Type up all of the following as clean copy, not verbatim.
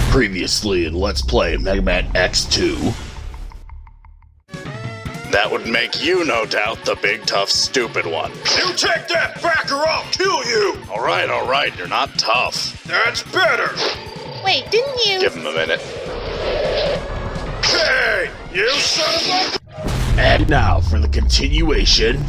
Previously in Let's Play Mega Man X2. That would make you, no doubt, the big, tough, stupid one. You take that back or I'll kill you! Alright, you're not tough. That's better! Wait, didn't you? Give him a minute. Hey, you son of a... And now for the continuation.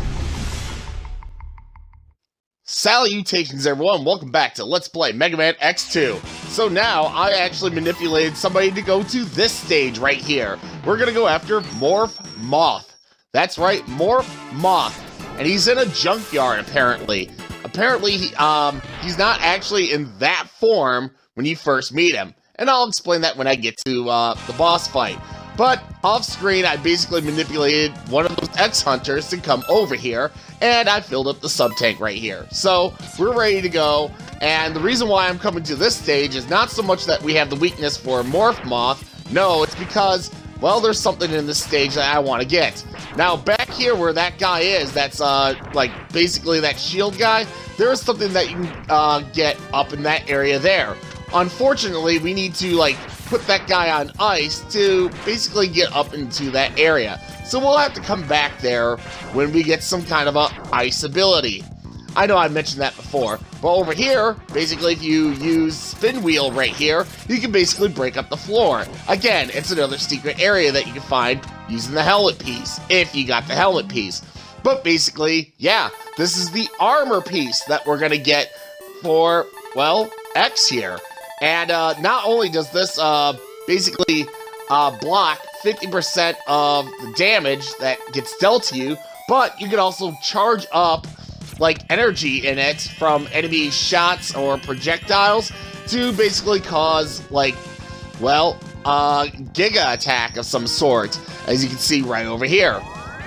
Salutations everyone, welcome back to Let's Play Mega Man X2. So now, I actually manipulated somebody to go to this stage right here. We're gonna go after Morph Moth. That's right, Morph Moth. And he's in a junkyard, apparently. Apparently, he's not actually in that form when you first meet him. And I'll explain that when I get to the boss fight. But off screen, I basically manipulated one of those X-Hunters to come over here, and I filled up the sub-tank right here. So, we're ready to go, and the reason why I'm coming to this stage is not so much that we have the weakness for Morph Moth. No, it's because, well, there's something in this stage that I want to get. Now, back here where that guy is, that's, like, basically that shield guy, there's something that you can get up in that area there. Unfortunately, we need to, like, put that guy on ice to basically get up into that area. So we'll have to come back there when we get some kind of a ice ability. I know I mentioned that before, but over here, basically if you use spin wheel right here, you can basically break up the floor. Again, it's another secret area that you can find using the helmet piece, if you got the helmet piece. But basically, yeah, this is the armor piece that we're gonna get for, well, X here. And not only does this basically block 50% of the damage that gets dealt to you, but you can also charge up like energy in it from enemy shots or projectiles to basically cause like, well, a giga attack of some sort, as you can see right over here.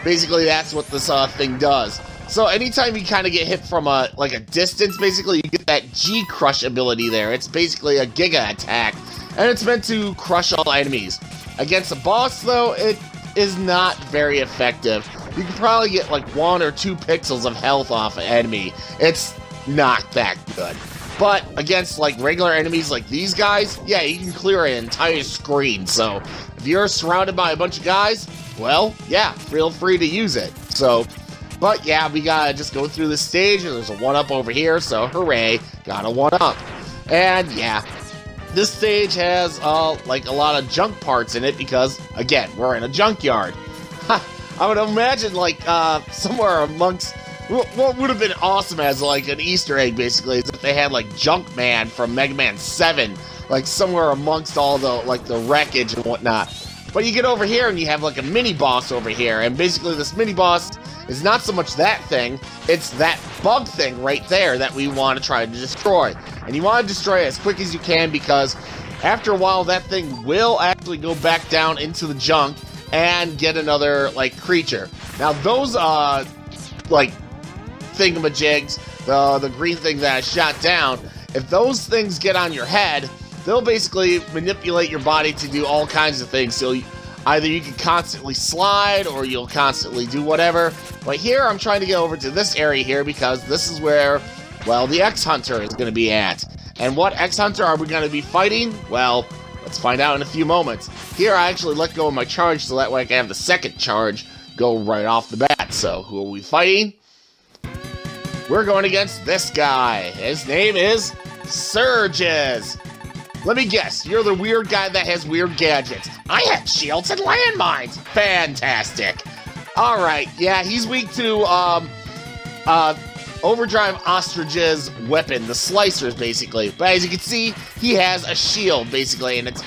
Basically, that's what this thing does. So anytime you kind of get hit from a distance, basically you get that G-Crush ability there. It's basically a Giga attack, and it's meant to crush all enemies. Against a boss, though, it is not very effective. You can probably get like 1 or 2 pixels of health off an enemy. It's not that good. But against like regular enemies like these guys, yeah, you can clear an entire screen. So if you're surrounded by a bunch of guys, well, yeah, feel free to use it. So. But yeah, we gotta just go through this stage, and there's a 1-up over here, so hooray, got a 1-up. And yeah, this stage has like a lot of junk parts in it because, again, we're in a junkyard. I would imagine like somewhere amongst, what would have been awesome as like an Easter egg basically, is if they had like Junk Man from Mega Man 7, like somewhere amongst all the like the wreckage and whatnot. But you get over here and you have like a mini boss over here, and basically this mini boss is not so much that thing, it's that bug thing right there that we want to try to destroy. And you want to destroy it as quick as you can because after a while that thing will actually go back down into the junk and get another like creature. Now those like thingamajigs, the green thing that I shot down, if those things get on your head, they'll basically manipulate your body to do all kinds of things. So either you can constantly slide or you'll constantly do whatever. But here I'm trying to get over to this area here because this is where, well, the X-Hunter is going to be at. And what X-Hunter are we going to be fighting? Well, let's find out in a few moments. Here I actually let go of my charge so that way I can have the second charge go right off the bat. So who are we fighting? We're going against this guy. His name is Surges. Let me guess, you're the weird guy that has weird gadgets. I have shields and landmines. Fantastic. Alright, yeah, he's weak to Overdrive Ostrich's weapon, the slicers, basically. But as you can see, he has a shield, basically, and it's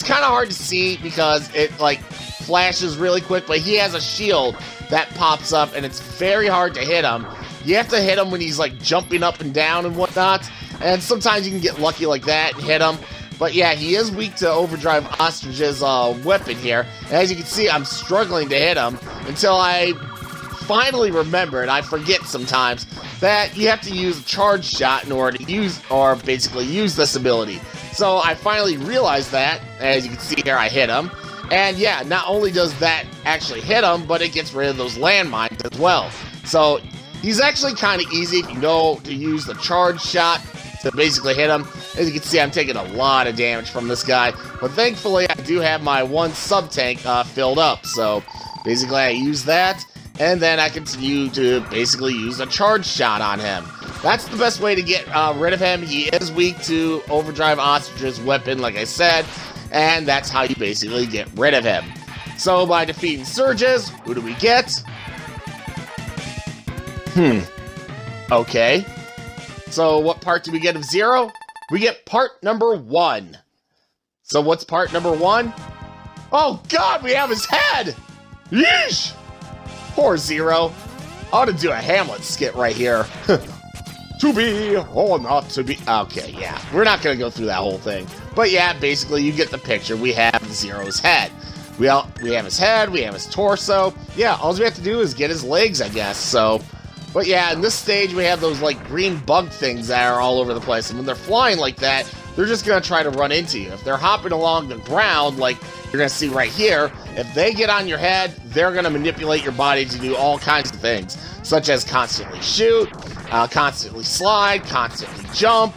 kind of hard to see because it, like, flashes really quick, but he has a shield that pops up, and it's very hard to hit him. You have to hit him when he's, like, jumping up and down and whatnot. And sometimes you can get lucky like that and hit him. But yeah, he is weak to Overdrive Ostrich's weapon here. And as you can see, I'm struggling to hit him until I finally remembered, I forget sometimes, that you have to use a charge shot in order to use this ability. So I finally realized that. As you can see here, I hit him. And yeah, not only does that actually hit him, but it gets rid of those landmines as well. So he's actually kind of easy if you know to use the charge shot to basically hit him. As you can see, I'm taking a lot of damage from this guy, but thankfully I do have my one sub-tank filled up, so basically I use that, and then I continue to basically use a charge shot on him. That's the best way to get rid of him. He is weak to Overdrive Ostrich's weapon, like I said, and that's how you basically get rid of him. So by defeating Surges, who do we get? Okay. So what part do we get of Zero? We get part number 1. So what's part number 1? Oh god, we have his head! Yeesh! Poor Zero. I ought to do a Hamlet skit right here. To be or not to be. Okay, yeah. We're not going to go through that whole thing. But yeah, basically you get the picture. We have Zero's head. We have his head, we have his torso. Yeah, all we have to do is get his legs, I guess. So, but yeah, in this stage we have those like green bug things that are all over the place. And when they're flying like that, they're just going to try to run into you. If they're hopping along the ground, like you're going to see right here, if they get on your head, they're going to manipulate your body to do all kinds of things, such as constantly shoot, constantly slide, constantly jump,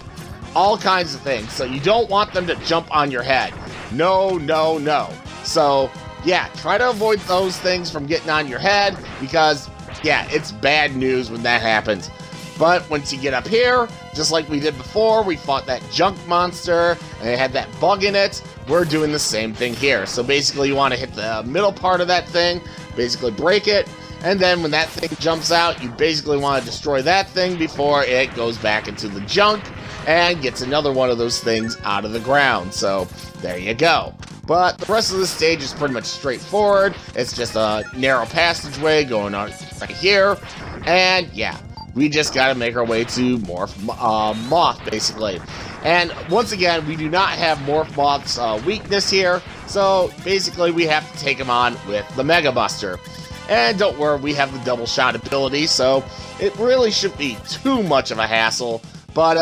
all kinds of things. So you don't want them to jump on your head. No, no, no. So yeah, try to avoid those things from getting on your head because, yeah, it's bad news when that happens. But once you get up here, just like we did before, we fought that junk monster, and it had that bug in it. We're doing the same thing here. So basically you want to hit the middle part of that thing, basically break it, and then when that thing jumps out, you basically want to destroy that thing before it goes back into the junk and gets another one of those things out of the ground. So there you go. But the rest of the stage is pretty much straightforward. It's just a narrow passageway going on right here. And yeah, we just gotta make our way to Morph Moth, basically. And once again, we do not have Morph Moth's weakness here. So basically, we have to take him on with the Mega Buster. And don't worry, we have the double shot ability, so it really shouldn't be too much of a hassle. But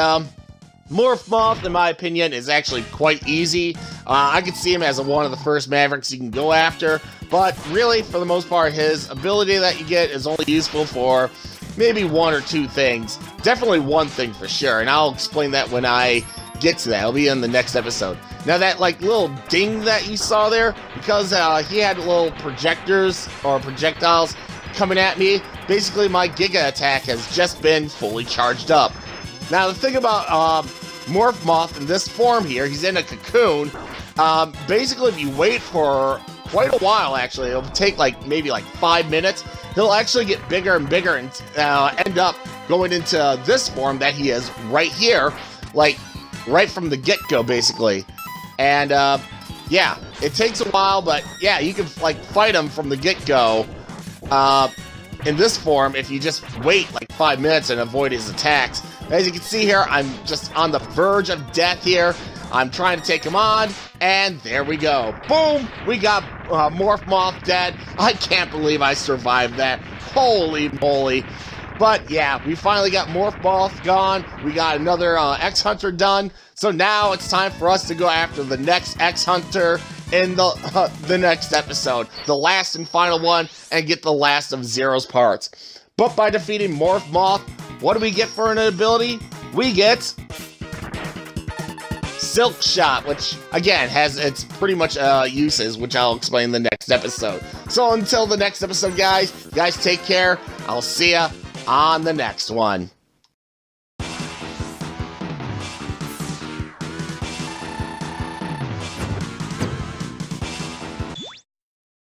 Morph Moth, in my opinion, is actually quite easy. I could see him as one of the first Mavericks you can go after, but really, for the most part, his ability that you get is only useful for maybe one or two things. Definitely one thing for sure, and I'll explain that when I get to that. It'll be in the next episode. Now that like little ding that you saw there, because he had little projectors or projectiles coming at me, basically my Giga attack has just been fully charged up. Now the thing about Morph Moth in this form here, he's in a cocoon. Basically if you wait for quite a while, actually, it'll take like maybe like 5 minutes, he'll actually get bigger and bigger and end up going into this form that he is right here, like right from the get-go basically. And yeah, it takes a while, but yeah, you can like fight him from the get-go in this form if you just wait like 5 minutes and avoid his attacks. As you can see here, I'm just on the verge of death here. I'm trying to take him on, and there we go. Boom! We got Morph Moth dead. I can't believe I survived that. Holy moly. But yeah, we finally got Morph Moth gone. We got another X-Hunter done. So now it's time for us to go after the next X-Hunter in the next episode. The last and final one, and get the last of Zero's parts. But by defeating Morph Moth, what do we get for an ability? We get Silk Shot, which again has its pretty much uses, which I'll explain in the next episode. So until the next episode, guys take care. I'll see ya on the next one.